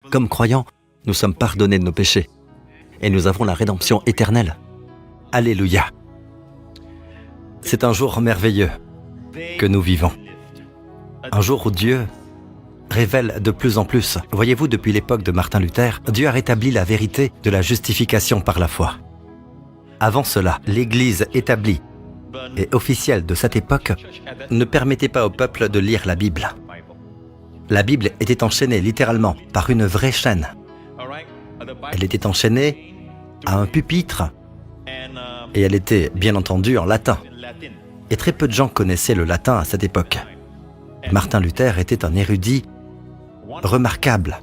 Comme croyants, nous sommes pardonnés de nos péchés et nous avons la rédemption éternelle. Alléluia. C'est un jour merveilleux que nous vivons. Un jour où Dieu révèle de plus en plus. Voyez-vous, depuis l'époque de Martin Luther, Dieu a rétabli la vérité de la justification par la foi. Avant cela, l'Église établie et officielle de cette époque ne permettait pas au peuple de lire la Bible. La Bible était enchaînée littéralement par une vraie chaîne. Elle était enchaînée à un pupitre et elle était bien entendu en latin. Et très peu de gens connaissaient le latin à cette époque. Martin Luther était un érudit remarquable.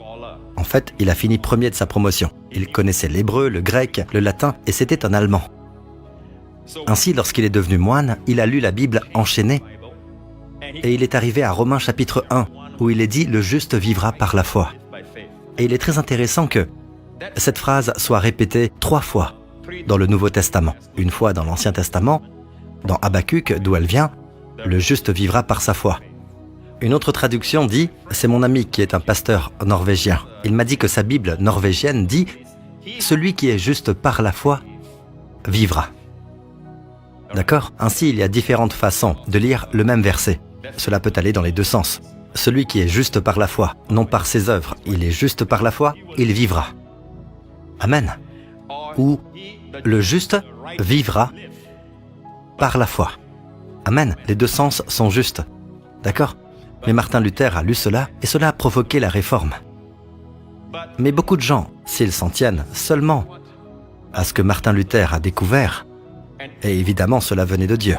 En fait, il a fini premier de sa promotion. Il connaissait l'hébreu, le grec, le latin et c'était un Allemand. Ainsi, lorsqu'il est devenu moine, il a lu la Bible enchaînée et il est arrivé à Romains chapitre 1 où il est dit « Le juste vivra par la foi ». Et il est très intéressant que cette phrase soit répétée 3 fois dans le Nouveau Testament. Une fois dans l'Ancien Testament, dans Habacuc, d'où elle vient, « Le juste vivra par sa foi ». Une autre traduction dit « C'est mon ami qui est un pasteur norvégien. Il m'a dit que sa Bible norvégienne dit « Celui qui est juste par la foi vivra ». D'accord ? Ainsi, il y a différentes façons de lire le même verset. Cela peut aller dans les deux sens. Celui qui est juste par la foi, non par ses œuvres, il est juste par la foi, il vivra. Amen. Ou le juste vivra par la foi. Amen. Les deux sens sont justes. D'accord ? Mais Martin Luther a lu cela et cela a provoqué la réforme. Mais beaucoup de gens, s'ils s'en tiennent seulement à ce que Martin Luther a découvert, et évidemment cela venait de Dieu.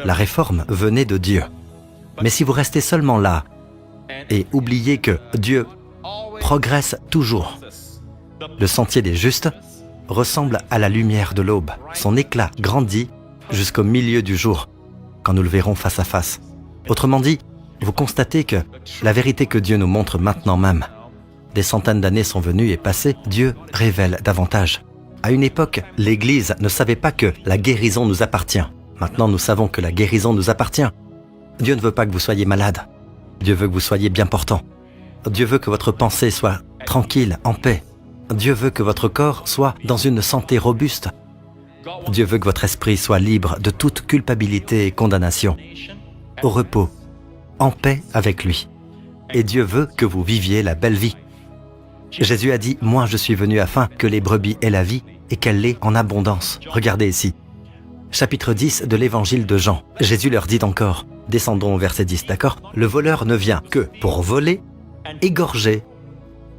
La réforme venait de Dieu. Mais si vous restez seulement là et oubliez que Dieu progresse toujours, le sentier des justes ressemble à la lumière de l'aube. Son éclat grandit jusqu'au milieu du jour, quand nous le verrons face à face. Autrement dit, vous constatez que la vérité que Dieu nous montre maintenant même, des centaines d'années sont venues et passées, Dieu révèle davantage. À une époque, l'Église ne savait pas que la guérison nous appartient. Maintenant, nous savons que la guérison nous appartient. Dieu ne veut pas que vous soyez malade. Dieu veut que vous soyez bien portant. Dieu veut que votre pensée soit tranquille, en paix. Dieu veut que votre corps soit dans une santé robuste. Dieu veut que votre esprit soit libre de toute culpabilité et condamnation, au repos, en paix avec lui. Et Dieu veut que vous viviez la belle vie. Jésus a dit « Moi, je suis venu afin que les brebis aient la vie et qu'elle l'ait en abondance. » Regardez ici. Chapitre 10 de l'évangile de Jean. Jésus leur dit encore, descendons au verset 10, d'accord ? Le voleur ne vient que pour voler, égorger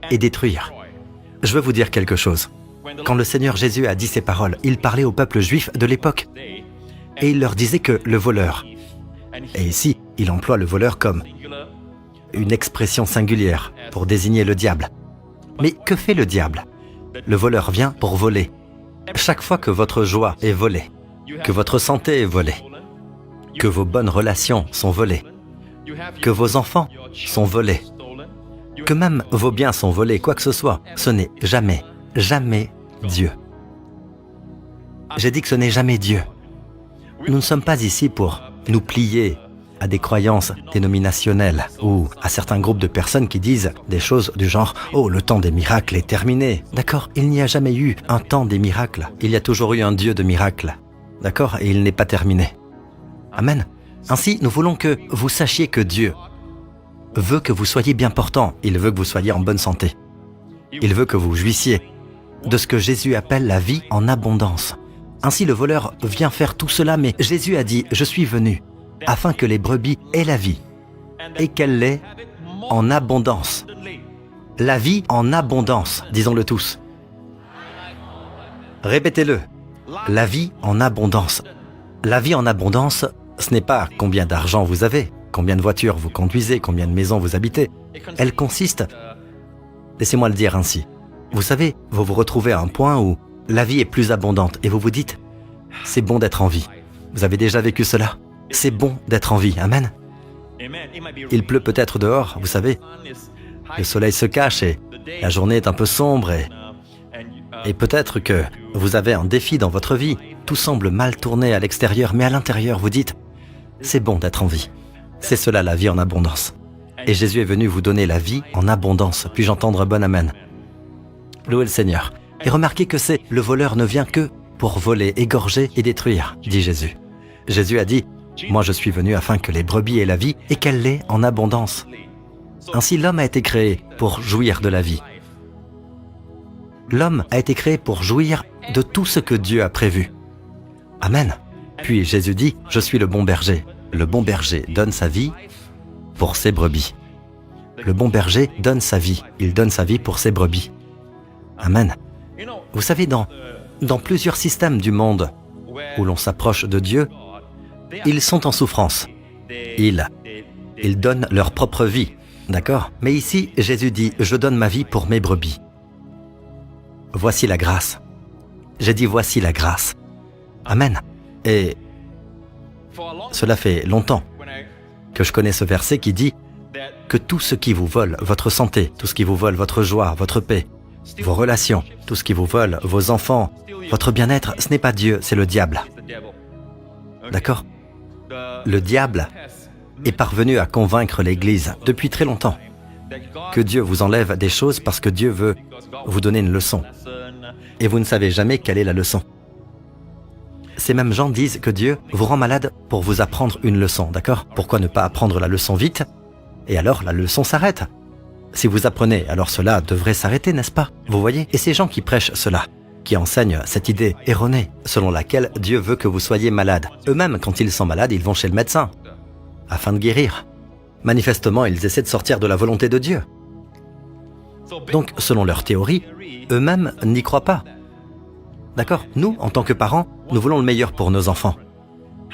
et détruire. Je veux vous dire quelque chose. Quand le Seigneur Jésus a dit ces paroles, il parlait au peuple juif de l'époque. Et il leur disait que le voleur, et ici, il emploie le voleur comme une expression singulière pour désigner le diable. Mais que fait le diable ? Le voleur vient pour voler. Chaque fois que votre joie est volée, que votre santé est volée, que vos bonnes relations sont volées, que vos enfants sont volés, que même vos biens sont volés, quoi que ce soit, ce n'est jamais, jamais Dieu. J'ai dit que ce n'est jamais Dieu. Nous ne sommes pas ici pour nous plier à des croyances dénominationnelles ou à certains groupes de personnes qui disent des choses du genre « Oh, le temps des miracles est terminé ». D'accord ? Il n'y a jamais eu un temps des miracles. Il y a toujours eu un Dieu de miracles. D'accord ? Et il n'est pas terminé. Amen. Ainsi, nous voulons que vous sachiez que Dieu veut que vous soyez bien portant. Il veut que vous soyez en bonne santé. Il veut que vous jouissiez de ce que Jésus appelle la vie en abondance. Ainsi, le voleur vient faire tout cela, mais Jésus a dit « Je suis venu afin que les brebis aient la vie et qu'elle l'ait en abondance. » La vie en abondance, disons-le tous. Répétez-le. La vie en abondance. La vie en abondance, ce n'est pas combien d'argent vous avez, combien de voitures vous conduisez, combien de maisons vous habitez. Elle consiste, laissez-moi le dire ainsi, vous savez, vous vous retrouvez à un point où la vie est plus abondante et vous vous dites « C'est bon d'être en vie ». Vous avez déjà vécu cela ? C'est bon d'être en vie, amen. Il pleut peut-être dehors, vous savez. Le soleil se cache et la journée est un peu sombre et peut-être que vous avez un défi dans votre vie. Tout semble mal tourné à l'extérieur, mais à l'intérieur, vous dites « C'est bon d'être en vie ». C'est cela la vie en abondance. Et Jésus est venu vous donner la vie en abondance. Puis-je entendre un bon amen? Louez le Seigneur. Et remarquez que c'est « le voleur ne vient que pour voler, égorger et détruire », dit Jésus. Jésus a dit « Moi je suis venu afin que les brebis aient la vie et qu'elle l'ait en abondance ». Ainsi l'homme a été créé pour jouir de la vie. L'homme a été créé pour jouir de tout ce que Dieu a prévu. Amen. Puis Jésus dit « Je suis le bon berger ». Le bon berger donne sa vie pour ses brebis. Le bon berger donne sa vie. Il donne sa vie pour ses brebis. Amen. Vous savez, dans plusieurs systèmes du monde où l'on s'approche de Dieu, ils sont en souffrance. Ils donnent leur propre vie, d'accord? Mais ici, Jésus dit « Je donne ma vie pour mes brebis ». Voici la grâce. J'ai dit « Voici la grâce ». Amen. Et cela fait longtemps que je connais ce verset qui dit que tout ce qui vous vole votre santé, tout ce qui vous vole votre joie, votre paix, vos relations, tout ce qui vous vole vos enfants, votre bien-être, ce n'est pas Dieu, c'est le diable. D'accord? Le diable est parvenu à convaincre l'Église depuis très longtemps que Dieu vous enlève des choses parce que Dieu veut vous donner une leçon. Et vous ne savez jamais quelle est la leçon. Ces mêmes gens disent que Dieu vous rend malade pour vous apprendre une leçon, d'accord? Pourquoi ne pas apprendre la leçon vite? Et alors la leçon s'arrête. Si vous apprenez, alors cela devrait s'arrêter, n'est-ce pas? Vous voyez? Et ces gens qui prêchent cela, qui enseignent cette idée erronée, selon laquelle Dieu veut que vous soyez malade. Eux-mêmes, quand ils sont malades, ils vont chez le médecin, afin de guérir. Manifestement, ils essaient de sortir de la volonté de Dieu. Donc, selon leur théorie, eux-mêmes n'y croient pas. D'accord? Nous, en tant que parents, nous voulons le meilleur pour nos enfants.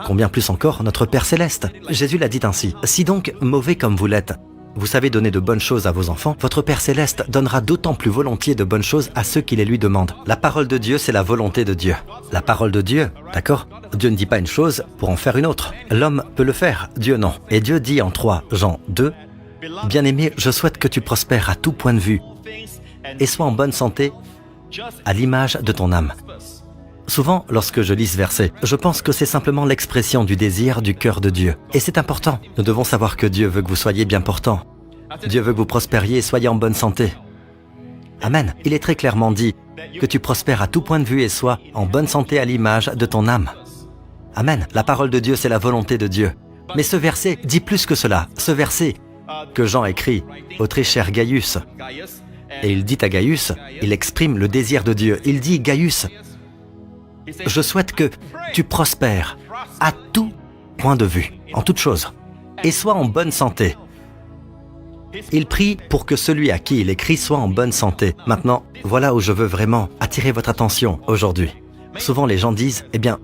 Combien plus encore notre Père Céleste? Jésus l'a dit ainsi. Si donc, mauvais comme vous l'êtes, vous savez donner de bonnes choses à vos enfants, votre Père Céleste donnera d'autant plus volontiers de bonnes choses à ceux qui les lui demandent. La parole de Dieu, c'est la volonté de Dieu. La parole de Dieu, d'accord? Dieu ne dit pas une chose pour en faire une autre. L'homme peut le faire, Dieu non. Et Dieu dit en 3 Jean 2, « Bien-aimé, je souhaite que tu prospères à tout point de vue et sois en bonne santé à l'image de ton âme. » Souvent, lorsque je lis ce verset, je pense que c'est simplement l'expression du désir du cœur de Dieu. Et c'est important. Nous devons savoir que Dieu veut que vous soyez bien portants. Dieu veut que vous prospériez et soyez en bonne santé. Amen. Il est très clairement dit que tu prospères à tout point de vue et sois en bonne santé à l'image de ton âme. Amen. La parole de Dieu, c'est la volonté de Dieu. Mais ce verset dit plus que cela. Ce verset que Jean écrit au très cher Gaius, et il dit à Gaius, il exprime le désir de Dieu. Il dit, Gaius, je souhaite que tu prospères à tout point de vue, en toute chose, et sois en bonne santé. Il prie pour que celui à qui il écrit soit en bonne santé. Maintenant, voilà où je veux vraiment attirer votre attention aujourd'hui. Souvent les gens disent, eh bien,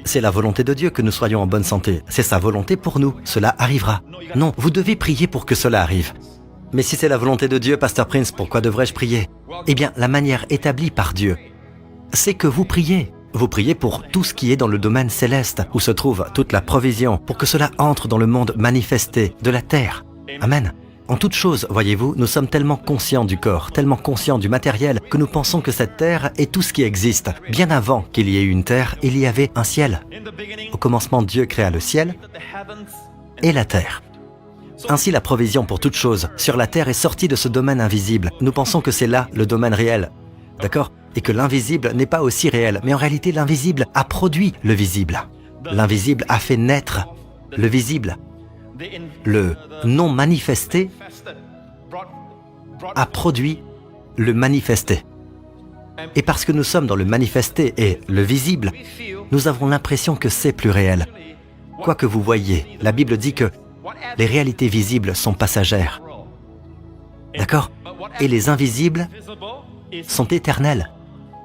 c'est la volonté de Dieu que nous soyons en bonne santé. C'est sa volonté pour nous, cela arrivera. Non, vous devez prier pour que cela arrive. Mais si c'est la volonté de Dieu, Pasteur Prince, pourquoi devrais-je prier? Eh bien, la manière établie par Dieu, c'est que vous priez. Vous priez pour tout ce qui est dans le domaine céleste, où se trouve toute la provision, pour que cela entre dans le monde manifesté de la terre. Amen. En toute chose, voyez-vous, nous sommes tellement conscients du corps, tellement conscients du matériel, que nous pensons que cette terre est tout ce qui existe. Bien avant qu'il y ait eu une terre, il y avait un ciel. Au commencement, Dieu créa le ciel et la terre. Ainsi, la provision pour toute chose sur la terre est sortie de ce domaine invisible. Nous pensons que c'est là le domaine réel. D'accord? Et que l'invisible n'est pas aussi réel. Mais en réalité, l'invisible a produit le visible. L'invisible a fait naître le visible. Le non manifesté a produit le manifesté. Et parce que nous sommes dans le manifesté et le visible, nous avons l'impression que c'est plus réel. Quoi que vous voyez, la Bible dit que les réalités visibles sont passagères. D'accord? Et les invisibles sont éternels.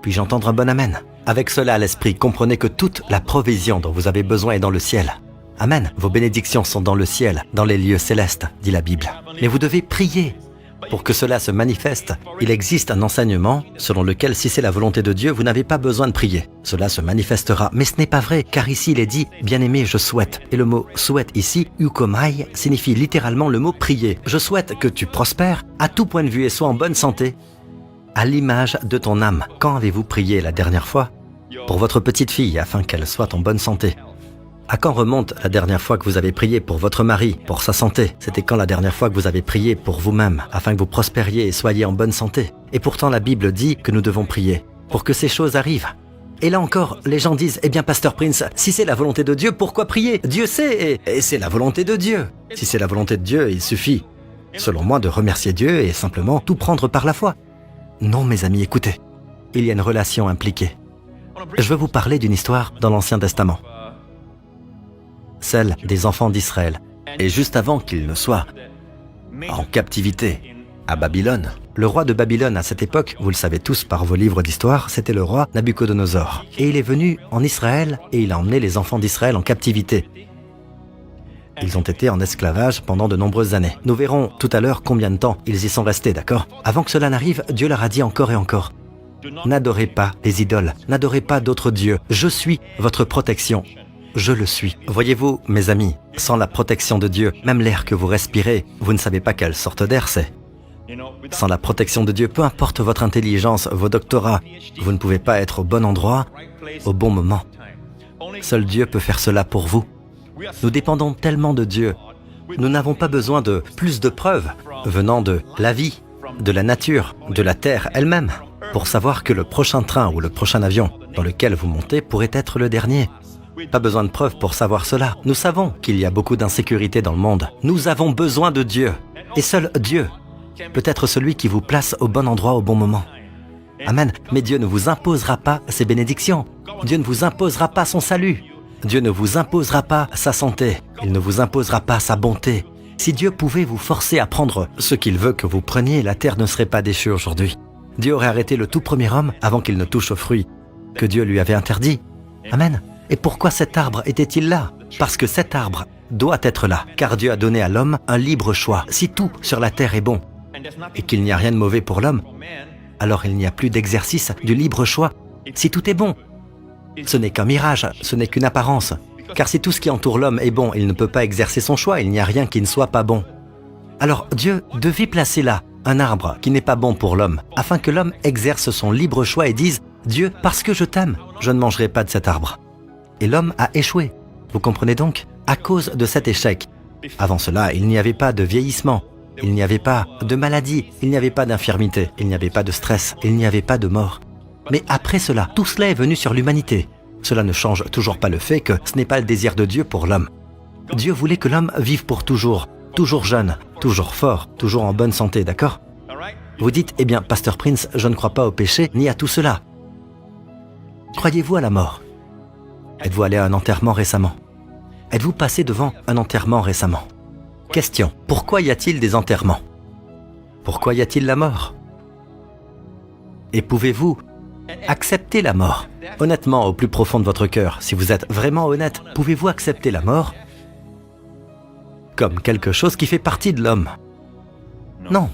Puis-je entendre un bon amen? Avec cela à l'esprit, comprenez que toute la provision dont vous avez besoin est dans le ciel. Amen. Vos bénédictions sont dans le ciel, dans les lieux célestes, dit la Bible. Mais vous devez prier pour que cela se manifeste. Il existe un enseignement selon lequel, si c'est la volonté de Dieu, vous n'avez pas besoin de prier. Cela se manifestera. Mais ce n'est pas vrai, car ici il est dit « Bien-aimé, je souhaite ». Et le mot « souhaite » ici, « eukomai », signifie littéralement le mot « prier ». Je souhaite que tu prospères à tout point de vue et sois en bonne santé, à l'image de ton âme. Quand avez-vous prié la dernière fois pour votre petite fille afin qu'elle soit en bonne santé? À quand remonte la dernière fois que vous avez prié pour votre mari, pour sa santé? C'était quand la dernière fois que vous avez prié pour vous-même, afin que vous prospériez et soyez en bonne santé? Et pourtant la Bible dit que nous devons prier pour que ces choses arrivent. Et là encore, les gens disent, eh bien Pasteur Prince, si c'est la volonté de Dieu, pourquoi prier? Dieu sait, et c'est la volonté de Dieu. Si c'est la volonté de Dieu, il suffit, selon moi, de remercier Dieu et simplement tout prendre par la foi. Non mes amis, écoutez, il y a une relation impliquée. Je veux vous parler d'une histoire dans l'Ancien Testament. Celle des enfants d'Israël. Et juste avant qu'ils ne soient en captivité à Babylone, le roi de Babylone à cette époque, vous le savez tous par vos livres d'histoire, c'était le roi Nabuchodonosor. Et il est venu en Israël et il a emmené les enfants d'Israël en captivité. Ils ont été en esclavage pendant de nombreuses années. Nous verrons tout à l'heure combien de temps ils y sont restés, d'accord? Avant que cela n'arrive, Dieu leur a dit encore et encore, n'adorez pas les idoles, n'adorez pas d'autres dieux, je suis votre protection. Je le suis. Voyez-vous, mes amis, sans la protection de Dieu, même l'air que vous respirez, vous ne savez pas quelle sorte d'air c'est. Sans la protection de Dieu, peu importe votre intelligence, vos doctorats, vous ne pouvez pas être au bon endroit, au bon moment. Seul Dieu peut faire cela pour vous. Nous dépendons tellement de Dieu. Nous n'avons pas besoin de plus de preuves venant de la vie, de la nature, de la terre elle-même, pour savoir que le prochain train ou le prochain avion dans lequel vous montez pourrait être le dernier. Pas besoin de preuves pour savoir cela. Nous savons qu'il y a beaucoup d'insécurité dans le monde. Nous avons besoin de Dieu. Et seul Dieu peut être celui qui vous place au bon endroit au bon moment. Amen. Mais Dieu ne vous imposera pas ses bénédictions. Dieu ne vous imposera pas son salut. Dieu ne vous imposera pas sa santé. Il ne vous imposera pas sa bonté. Si Dieu pouvait vous forcer à prendre ce qu'il veut que vous preniez, la terre ne serait pas déchue aujourd'hui. Dieu aurait arrêté le tout premier homme avant qu'il ne touche au fruit que Dieu lui avait interdit. Amen. Et pourquoi cet arbre était-il là? Parce que cet arbre doit être là, car Dieu a donné à l'homme un libre choix. Si tout sur la terre est bon, et qu'il n'y a rien de mauvais pour l'homme, alors il n'y a plus d'exercice du libre choix. Si tout est bon, ce n'est qu'un mirage, ce n'est qu'une apparence. Car si tout ce qui entoure l'homme est bon, il ne peut pas exercer son choix, il n'y a rien qui ne soit pas bon. Alors Dieu devait placer là un arbre qui n'est pas bon pour l'homme, afin que l'homme exerce son libre choix et dise « Dieu, parce que je t'aime, je ne mangerai pas de cet arbre ». Et l'homme a échoué. Vous comprenez donc? À cause de cet échec. Avant cela, il n'y avait pas de vieillissement, il n'y avait pas de maladie, il n'y avait pas d'infirmité, il n'y avait pas de stress, il n'y avait pas de mort. Mais après cela, tout cela est venu sur l'humanité. Cela ne change toujours pas le fait que ce n'est pas le désir de Dieu pour l'homme. Dieu voulait que l'homme vive pour toujours, toujours jeune, toujours fort, toujours en bonne santé, d'accord? Vous dites, eh bien, Pasteur Prince, je ne crois pas au péché ni à tout cela. Croyez-vous à la mort? Êtes-vous allé à un enterrement récemment? Êtes-vous passé devant un enterrement récemment? Question, pourquoi y a-t-il des enterrements? Pourquoi y a-t-il la mort? Et pouvez-vous accepter la mort? Honnêtement, au plus profond de votre cœur, si vous êtes vraiment honnête, pouvez-vous accepter la mort comme quelque chose qui fait partie de l'homme? Non,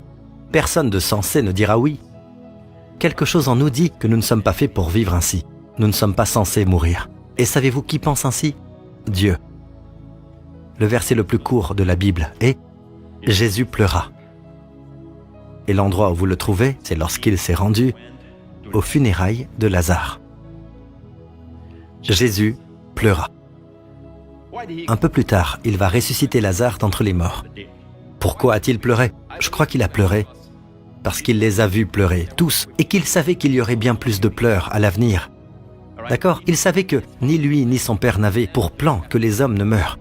personne de sensé ne dira oui. Quelque chose en nous dit que nous ne sommes pas faits pour vivre ainsi. Nous ne sommes pas censés mourir. Et savez-vous qui pense ainsi? Dieu. Le verset le plus court de la Bible est « Jésus pleura ». Et l'endroit où vous le trouvez, c'est lorsqu'il s'est rendu aux funérailles de Lazare. Jésus pleura. Un peu plus tard, il va ressusciter Lazare d'entre les morts. Pourquoi a-t-il pleuré? Je crois qu'il a pleuré parce qu'il les a vus pleurer, tous, et qu'il savait qu'il y aurait bien plus de pleurs à l'avenir. D'accord? Il savait que ni lui ni son père n'avaient pour plan que les hommes ne meurent,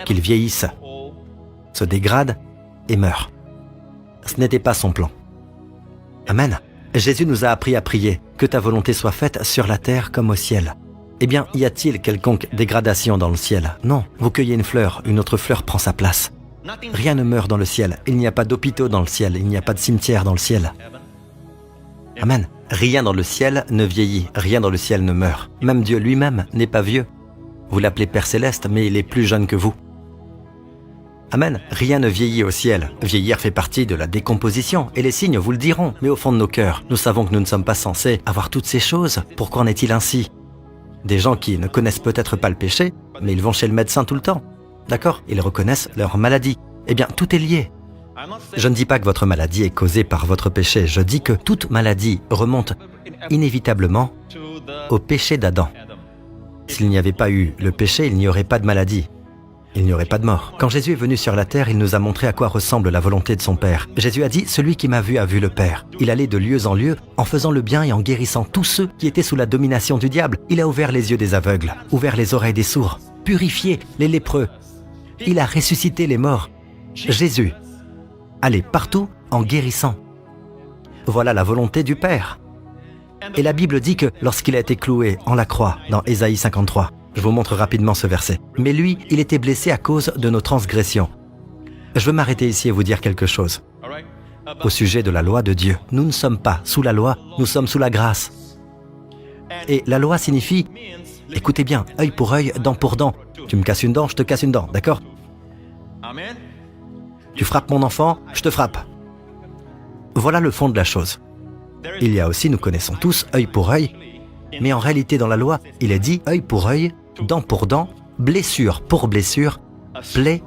qu'ils vieillissent, se dégradent et meurent. Ce n'était pas son plan. Amen. Jésus nous a appris à prier, que ta volonté soit faite sur la terre comme au ciel. Eh bien, y a-t-il quelconque dégradation dans le ciel? Non. Vous cueillez une fleur, une autre fleur prend sa place. Rien ne meurt dans le ciel. Il n'y a pas d'hôpitaux dans le ciel. Il n'y a pas de cimetière dans le ciel. Amen. Rien dans le ciel ne vieillit, rien dans le ciel ne meurt. Même Dieu lui-même n'est pas vieux. Vous l'appelez Père Céleste, mais il est plus jeune que vous. Amen. Rien ne vieillit au ciel. Vieillir fait partie de la décomposition, et les signes vous le diront. Mais au fond de nos cœurs, nous savons que nous ne sommes pas censés avoir toutes ces choses. Pourquoi en est-il ainsi? Des gens qui ne connaissent peut-être pas le péché, mais ils vont chez le médecin tout le temps. D'accord? Ils reconnaissent leur maladie. Eh bien, tout est lié. Je ne dis pas que votre maladie est causée par votre péché. Je dis que toute maladie remonte inévitablement au péché d'Adam. S'il n'y avait pas eu le péché, il n'y aurait pas de maladie. Il n'y aurait pas de mort. Quand Jésus est venu sur la terre, il nous a montré à quoi ressemble la volonté de son Père. Jésus a dit « Celui qui m'a vu a vu le Père ». Il allait de lieu en lieu en faisant le bien et en guérissant tous ceux qui étaient sous la domination du diable. Il a ouvert les yeux des aveugles, ouvert les oreilles des sourds, purifié les lépreux. Il a ressuscité les morts. Jésus allait partout en guérissant. Voilà la volonté du Père. Et la Bible dit que lorsqu'il a été cloué en la croix, dans Ésaïe 53, je vous montre rapidement ce verset. Mais lui, il était blessé à cause de nos transgressions. Je veux m'arrêter ici et vous dire quelque chose. Au sujet de la loi de Dieu, nous ne sommes pas sous la loi, nous sommes sous la grâce. Et la loi signifie, écoutez bien, œil pour œil, dent pour dent. Tu me casses une dent, je te casse une dent, d'accord? Tu frappes mon enfant, je te frappe. Voilà le fond de la chose. Il y a aussi, nous connaissons tous, œil pour œil, mais en réalité dans la loi, il est dit œil pour œil, dent pour dent, blessure pour blessure, plaie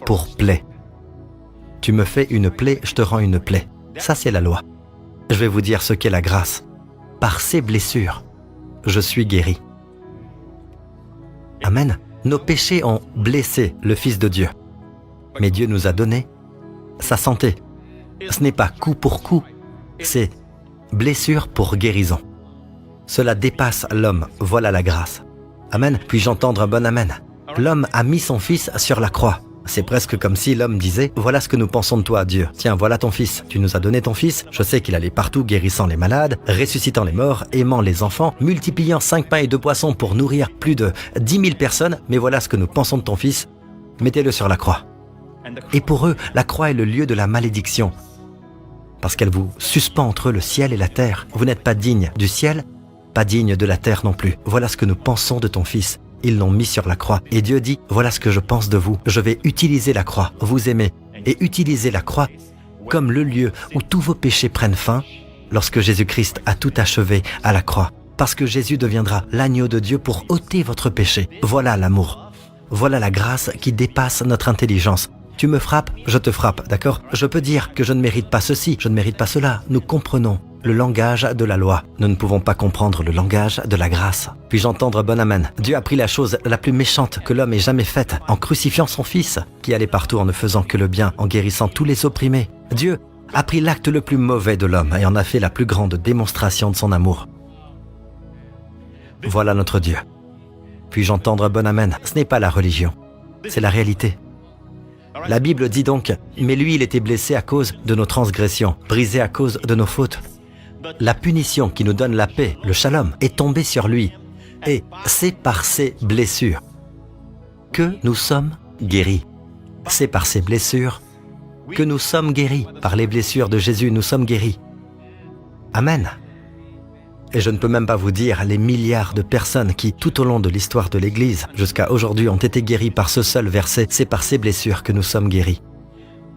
pour plaie. Tu me fais une plaie, je te rends une plaie. Ça c'est la loi. Je vais vous dire ce qu'est la grâce. Par ces blessures, je suis guéri. Amen. Nos péchés ont blessé le Fils de Dieu. Mais Dieu nous a donné sa santé. Ce n'est pas coup pour coup, c'est blessure pour guérison. Cela dépasse l'homme, voilà la grâce. Amen. Puis-je entendre un bon amen? L'homme a mis son Fils sur la croix. C'est presque comme si l'homme disait « Voilà ce que nous pensons de toi, Dieu. Tiens, voilà ton Fils. Tu nous as donné ton Fils. Je sais qu'il allait partout guérissant les malades, ressuscitant les morts, aimant les enfants, multipliant 5 pains et 2 poissons pour nourrir plus de 10 000 personnes. Mais voilà ce que nous pensons de ton Fils. Mettez-le sur la croix. » Et pour eux, la croix est le lieu de la malédiction. Parce qu'elle vous suspend entre le ciel et la terre. Vous n'êtes pas digne du ciel, pas digne de la terre non plus. Voilà ce que nous pensons de ton Fils. Ils l'ont mis sur la croix. Et Dieu dit, voilà ce que je pense de vous. Je vais utiliser la croix, vous aimez, et utiliser la croix comme le lieu où tous vos péchés prennent fin lorsque Jésus-Christ a tout achevé à la croix. Parce que Jésus deviendra l'agneau de Dieu pour ôter votre péché. Voilà l'amour. Voilà la grâce qui dépasse notre intelligence. Tu me frappes, je te frappe, d'accord? Je peux dire que je ne mérite pas ceci, je ne mérite pas cela. Nous comprenons le langage de la loi. Nous ne pouvons pas comprendre le langage de la grâce. Puis-je entendre bon amen? Dieu a pris la chose la plus méchante que l'homme ait jamais faite en crucifiant son Fils, qui allait partout en ne faisant que le bien, en guérissant tous les opprimés. Dieu a pris l'acte le plus mauvais de l'homme et en a fait la plus grande démonstration de son amour. Voilà notre Dieu. Puis-je entendre bon amen? Ce n'est pas la religion, c'est la réalité. La Bible dit donc, mais lui il était blessé à cause de nos transgressions, brisé à cause de nos fautes. La punition qui nous donne la paix, le shalom, est tombée sur lui. Et c'est par ses blessures que nous sommes guéris. C'est par ses blessures que nous sommes guéris. Par les blessures de Jésus, nous sommes guéris. Amen. Et je ne peux même pas vous dire les milliards de personnes qui, tout au long de l'histoire de l'Église, jusqu'à aujourd'hui, ont été guéries par ce seul verset. C'est par ces blessures que nous sommes guéris.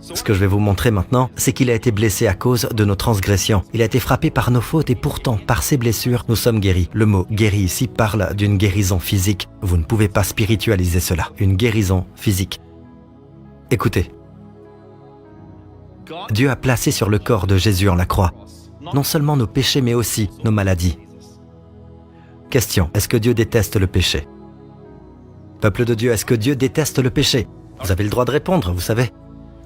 Ce que je vais vous montrer maintenant, c'est qu'il a été blessé à cause de nos transgressions. Il a été frappé par nos fautes et pourtant, par ses blessures, nous sommes guéris. Le mot « guéri » ici parle d'une guérison physique. Vous ne pouvez pas spiritualiser cela. Une guérison physique. Écoutez. Dieu a placé sur le corps de Jésus en la croix non seulement nos péchés, mais aussi nos maladies. Question, est-ce que Dieu déteste le péché? Peuple de Dieu, est-ce que Dieu déteste le péché? Vous avez le droit de répondre, vous savez.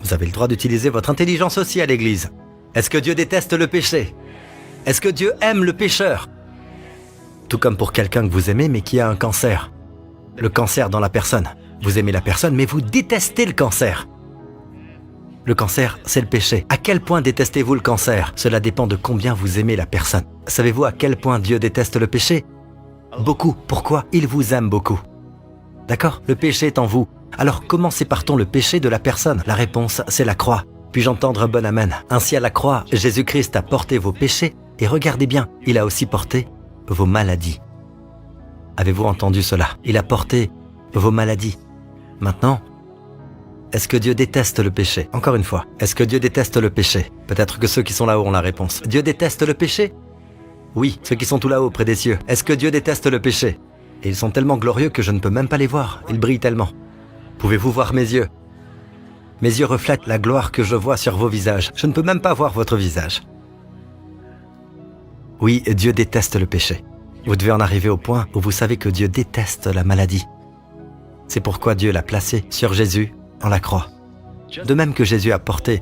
Vous avez le droit d'utiliser votre intelligence aussi à l'église. Est-ce que Dieu déteste le péché? Est-ce que Dieu aime le pécheur? Tout comme pour quelqu'un que vous aimez, mais qui a un cancer. Le cancer dans la personne. Vous aimez la personne, mais vous détestez le cancer. Le cancer, c'est le péché. À quel point détestez-vous le cancer? Cela dépend de combien vous aimez la personne. Savez-vous à quel point Dieu déteste le péché? Beaucoup. Pourquoi? Il vous aime beaucoup. D'accord? Le péché est en vous. Alors comment sépare-t-on le péché de la personne? La réponse, c'est la croix. Puis-je entendre un bon amen? Ainsi à la croix, Jésus-Christ a porté vos péchés et regardez bien, il a aussi porté vos maladies. Avez-vous entendu cela? Il a porté vos maladies. Maintenant, est-ce que Dieu déteste le péché? Encore une fois, est-ce que Dieu déteste le péché? Peut-être que ceux qui sont là-haut ont la réponse. Dieu déteste le péché? Oui, ceux qui sont tout là-haut près des cieux. Est-ce que Dieu déteste le péché? Et ils sont tellement glorieux que je ne peux même pas les voir. Ils brillent tellement. Pouvez-vous voir mes yeux? Mes yeux reflètent la gloire que je vois sur vos visages. Je ne peux même pas voir votre visage. Oui, Dieu déteste le péché. Vous devez en arriver au point où vous savez que Dieu déteste la maladie. C'est pourquoi Dieu l'a placé sur Jésus en la croix. De même que Jésus a porté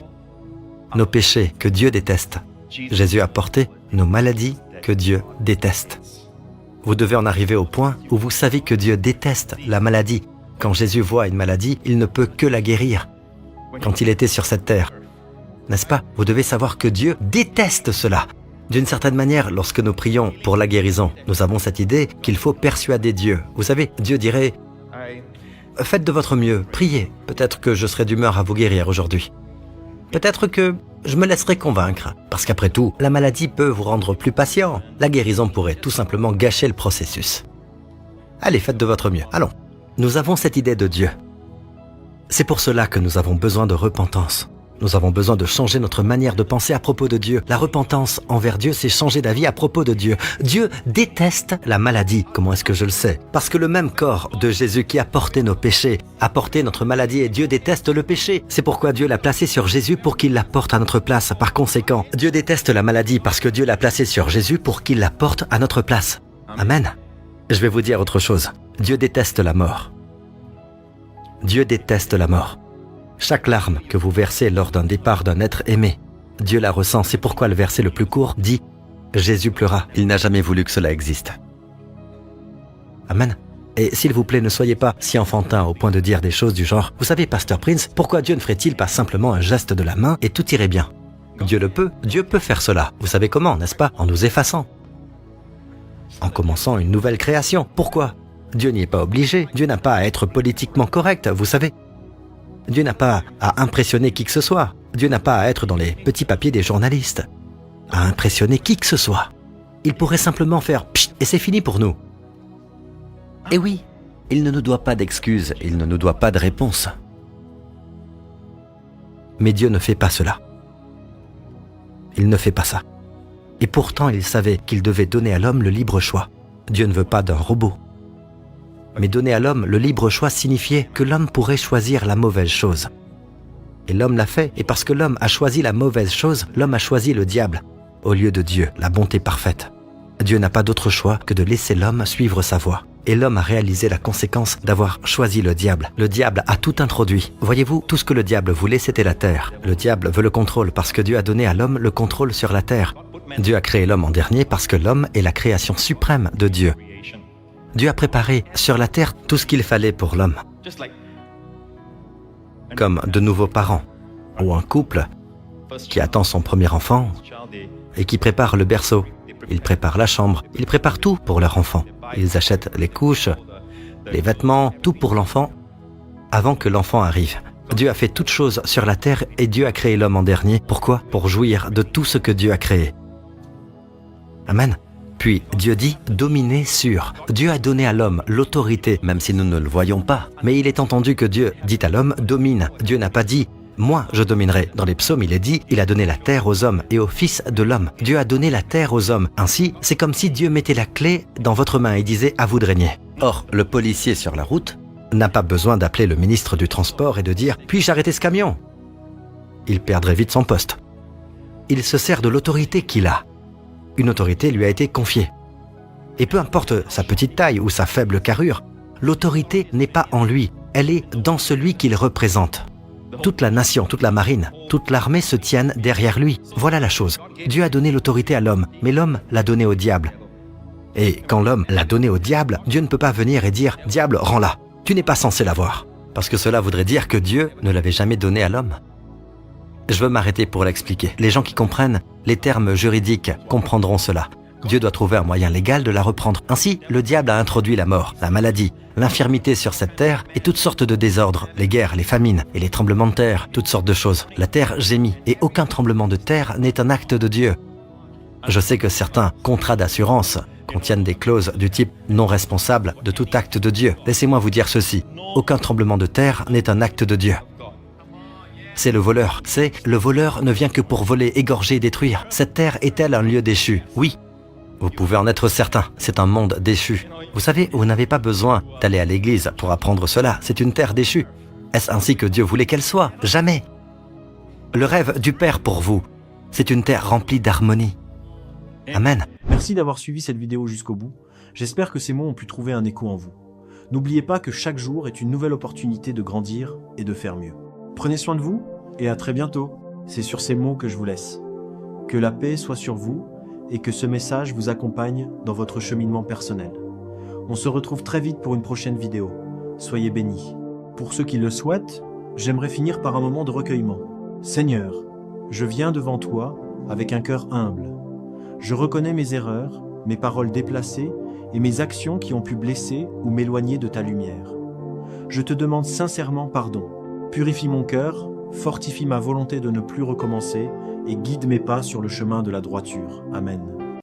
nos péchés que Dieu déteste, Jésus a porté nos maladies que Dieu déteste. Vous devez en arriver au point où vous savez que Dieu déteste la maladie. Quand Jésus voit une maladie, il ne peut que la guérir. Quand il était sur cette terre, n'est-ce pas? Vous devez savoir que Dieu déteste cela. D'une certaine manière, lorsque nous prions pour la guérison, nous avons cette idée qu'il faut persuader Dieu. Vous savez, Dieu dirait « Faites de votre mieux, priez. Peut-être que je serai d'humeur à vous guérir aujourd'hui. Peut-être que je me laisserai convaincre. Parce qu'après tout, la maladie peut vous rendre plus patient. La guérison pourrait tout simplement gâcher le processus. Allez, faites de votre mieux. Allons. » Nous avons cette idée de Dieu. C'est pour cela que nous avons besoin de repentance. Nous avons besoin de changer notre manière de penser à propos de Dieu. La repentance envers Dieu, c'est changer d'avis à propos de Dieu. Dieu déteste la maladie. Comment est-ce que je le sais? Parce que le même corps de Jésus qui a porté nos péchés, a porté notre maladie et Dieu déteste le péché. C'est pourquoi Dieu l'a placé sur Jésus pour qu'il la porte à notre place. Par conséquent, Dieu déteste la maladie parce que Dieu l'a placé sur Jésus pour qu'il la porte à notre place. Amen. Je vais vous dire autre chose. Dieu déteste la mort. Dieu déteste la mort. Chaque larme que vous versez lors d'un départ d'un être aimé, Dieu la ressent. C'est pourquoi le verset le plus court dit « Jésus pleura, il n'a jamais voulu que cela existe. » Amen. Et s'il vous plaît, ne soyez pas si enfantin au point de dire des choses du genre « Vous savez, Pasteur Prince, pourquoi Dieu ne ferait-il pas simplement un geste de la main et tout irait bien ?» Dieu le peut, Dieu peut faire cela. Vous savez comment, n'est-ce pas? En nous effaçant. En commençant une nouvelle création. Pourquoi? Dieu n'y est pas obligé. Dieu n'a pas à être politiquement correct, vous savez. Dieu n'a pas à impressionner qui que ce soit. Dieu n'a pas à être dans les petits papiers des journalistes, à impressionner qui que ce soit. Il pourrait simplement faire « pchit » et c'est fini pour nous. Et oui, il ne nous doit pas d'excuses, il ne nous doit pas de réponse. Mais Dieu ne fait pas cela. Il ne fait pas ça. Et pourtant, il savait qu'il devait donner à l'homme le libre choix. Dieu ne veut pas d'un robot. Mais donner à l'homme le libre choix signifiait que l'homme pourrait choisir la mauvaise chose. Et l'homme l'a fait, et parce que l'homme a choisi la mauvaise chose, l'homme a choisi le diable, au lieu de Dieu, la bonté parfaite. Dieu n'a pas d'autre choix que de laisser l'homme suivre sa voie. Et l'homme a réalisé la conséquence d'avoir choisi le diable. Le diable a tout introduit. Voyez-vous, tout ce que le diable voulait, c'était la terre. Le diable veut le contrôle parce que Dieu a donné à l'homme le contrôle sur la terre. Dieu a créé l'homme en dernier parce que l'homme est la création suprême de Dieu. Dieu a préparé sur la terre tout ce qu'il fallait pour l'homme. Comme de nouveaux parents, ou un couple qui attend son premier enfant et qui prépare le berceau. Ils préparent la chambre, ils préparent tout pour leur enfant. Ils achètent les couches, les vêtements, tout pour l'enfant avant que l'enfant arrive. Dieu a fait toutes choses sur la terre et Dieu a créé l'homme en dernier. Pourquoi? Pour jouir de tout ce que Dieu a créé. Amen. Puis Dieu dit « dominer sur ». Dieu a donné à l'homme l'autorité, même si nous ne le voyons pas. Mais il est entendu que Dieu dit à l'homme « domine ». Dieu n'a pas dit « moi je dominerai ». Dans les psaumes, il est dit « il a donné la terre aux hommes et aux fils de l'homme ». Dieu a donné la terre aux hommes. Ainsi, c'est comme si Dieu mettait la clé dans votre main et disait « à vous de régner ». Or, le policier sur la route n'a pas besoin d'appeler le ministre du Transport et de dire « puis-je arrêter ce camion ?» Il perdrait vite son poste. Il se sert de l'autorité qu'il a. Une autorité lui a été confiée. Et peu importe sa petite taille ou sa faible carrure, l'autorité n'est pas en lui, elle est dans celui qu'il représente. Toute la nation, toute la marine, toute l'armée se tiennent derrière lui. Voilà la chose. Dieu a donné l'autorité à l'homme, mais l'homme l'a donnée au diable. Et quand l'homme l'a donnée au diable, Dieu ne peut pas venir et dire « Diable, rends-la, tu n'es pas censé l'avoir ». Parce que cela voudrait dire que Dieu ne l'avait jamais donnée à l'homme. Je veux m'arrêter pour l'expliquer. Les gens qui comprennent les termes juridiques comprendront cela. Dieu doit trouver un moyen légal de la reprendre. Ainsi, le diable a introduit la mort, la maladie, l'infirmité sur cette terre et toutes sortes de désordres, les guerres, les famines et les tremblements de terre, toutes sortes de choses. La terre gémit et aucun tremblement de terre n'est un acte de Dieu. Je sais que certains contrats d'assurance contiennent des clauses du type non responsable de tout acte de Dieu. Laissez-moi vous dire ceci, aucun tremblement de terre n'est un acte de Dieu. C'est le voleur. Le voleur ne vient que pour voler, égorger et détruire. Cette terre est-elle un lieu déchu? Oui. Vous pouvez en être certain, c'est un monde déchu. Vous savez, vous n'avez pas besoin d'aller à l'église pour apprendre cela, c'est une terre déchue. Est-ce ainsi que Dieu voulait qu'elle soit? Jamais. Le rêve du Père pour vous, c'est une terre remplie d'harmonie. Amen. Merci d'avoir suivi cette vidéo jusqu'au bout. J'espère que ces mots ont pu trouver un écho en vous. N'oubliez pas que chaque jour est une nouvelle opportunité de grandir et de faire mieux. Prenez soin de vous et à très bientôt. C'est sur ces mots que je vous laisse. Que la paix soit sur vous et que ce message vous accompagne dans votre cheminement personnel. On se retrouve très vite pour une prochaine vidéo. Soyez bénis. Pour ceux qui le souhaitent, j'aimerais finir par un moment de recueillement. Seigneur, je viens devant toi avec un cœur humble. Je reconnais mes erreurs, mes paroles déplacées et mes actions qui ont pu blesser ou m'éloigner de ta lumière. Je te demande sincèrement pardon. Purifie mon cœur, fortifie ma volonté de ne plus recommencer et guide mes pas sur le chemin de la droiture. Amen.